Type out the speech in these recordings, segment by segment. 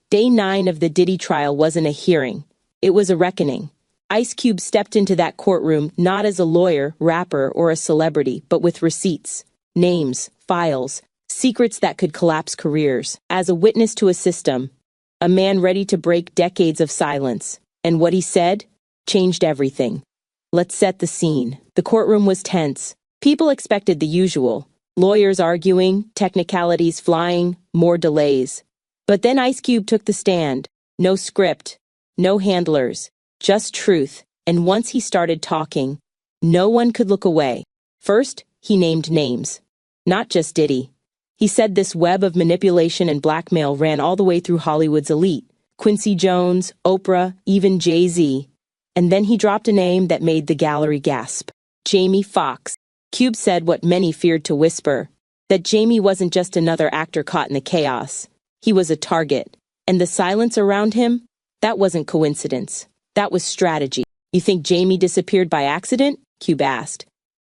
Day 9 of the Diddy trial wasn't a hearing. It was a reckoning. Ice Cube stepped into that courtroom not as a lawyer, rapper, or a celebrity, but with receipts, names, files, secrets that could collapse careers. As a witness to a system, a man ready to break decades of silence. And what he said changed everything. Let's set the scene. The courtroom was tense. People expected the usual. Lawyers arguing, technicalities flying, more delays. But then Ice Cube took the stand. No script, no handlers, just truth. And once he started talking, no one could look away. First, he named names. Not just Diddy. He said this web of manipulation and blackmail ran all the way through Hollywood's elite. Quincy Jones, Oprah, even Jay-Z. And then he dropped a name that made the gallery gasp. Jamie Foxx. Cube said what many feared to whisper, that Jamie wasn't just another actor caught in the chaos. He was a target. And the silence around him? That wasn't coincidence. That was strategy. You think Jamie disappeared by accident? Cube asked.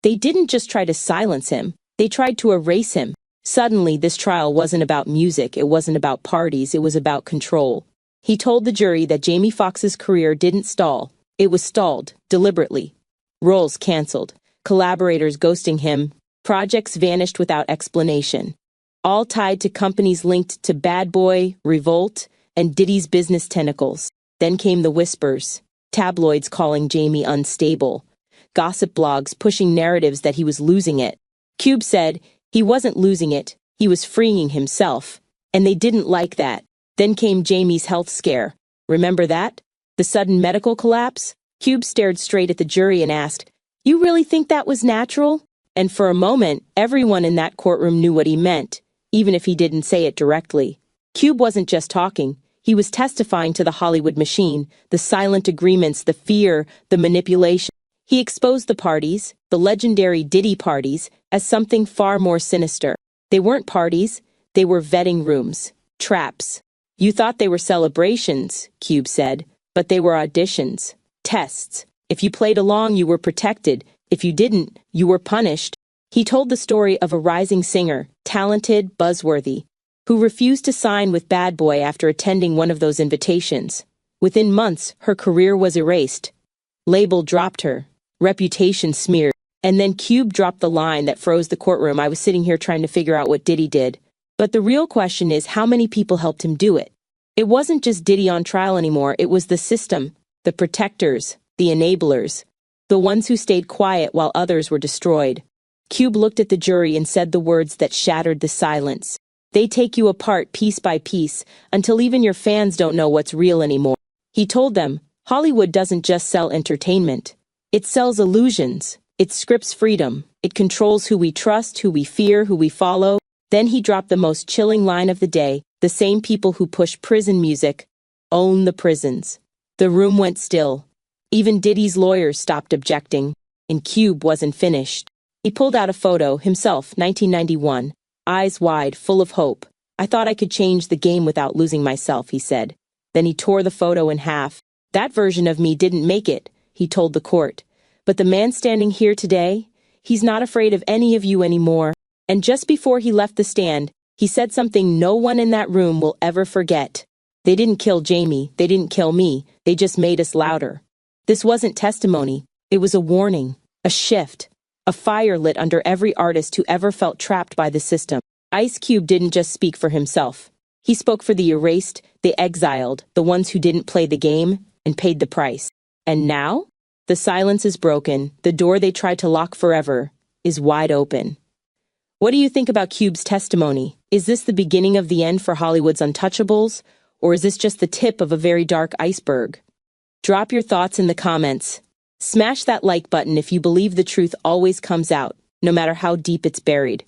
They didn't just try to silence him. They tried to erase him. Suddenly, this trial wasn't about music, it wasn't about parties, it was about control. He told the jury that Jamie Foxx's career didn't stall. It was stalled, deliberately. Roles canceled, collaborators ghosting him, projects vanished without explanation. All tied to companies linked to Bad Boy, Revolt, and Diddy's business tentacles. Then came the whispers, tabloids calling Jamie unstable, gossip blogs pushing narratives that he was losing it. Cube said he wasn't losing it, he was freeing himself. And they didn't like that. Then came Jamie's health scare. Remember that? The sudden medical collapse? Cube stared straight at the jury and asked, "You really think that was natural?" And for a moment, everyone in that courtroom knew what he meant, even if he didn't say it directly. Cube wasn't just talking. He was testifying to the Hollywood machine, the silent agreements, the fear, the manipulation. He exposed the parties, the legendary Diddy parties, as something far more sinister. They weren't parties, they were vetting rooms, traps. You thought they were celebrations, Cube said, but they were auditions, tests. If you played along, you were protected. If you didn't, you were punished. He told the story of a rising singer, talented, buzzworthy, who refused to sign with Bad Boy after attending one of those invitations. Within months, her career was erased. Label dropped her. Reputation smeared. And then Cube dropped the line that froze the courtroom. I was sitting here trying to figure out what Diddy did. But the real question is how many people helped him do it? It wasn't just Diddy on trial anymore. It was the system, the protectors, the enablers, the ones who stayed quiet while others were destroyed. Cube looked at the jury and said the words that shattered the silence. They take you apart piece by piece until even your fans don't know what's real anymore. He told them, Hollywood doesn't just sell entertainment. It sells illusions. It scripts freedom. It controls who we trust, who we fear, who we follow. Then he dropped the most chilling line of the day. The same people who push prison music own the prisons. The room went still. Even Diddy's lawyers stopped objecting. And Cube wasn't finished. He pulled out a photo, himself, 1991. Eyes wide, full of hope. I thought I could change the game without losing myself, he said. Then he tore the photo in half. That version of me didn't make it, he told the court. But the man standing here today, he's not afraid of any of you anymore. And just before he left the stand, he said something no one in that room will ever forget. They didn't kill Jamie, they didn't kill me, they just made us louder. This wasn't testimony, it was a warning, a shift. A fire lit under every artist who ever felt trapped by the system. Ice Cube didn't just speak for himself. He spoke for the erased, the exiled, the ones who didn't play the game and paid the price. And now? The silence is broken. The door they tried to lock forever is wide open. What do you think about Cube's testimony? Is this the beginning of the end for Hollywood's untouchables? Or is this just the tip of a very dark iceberg? Drop your thoughts in the comments. Smash that like button if you believe the truth always comes out, no matter how deep it's buried.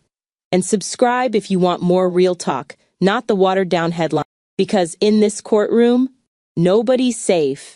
And subscribe if you want more real talk, not the watered-down headline. Because in this courtroom, nobody's safe.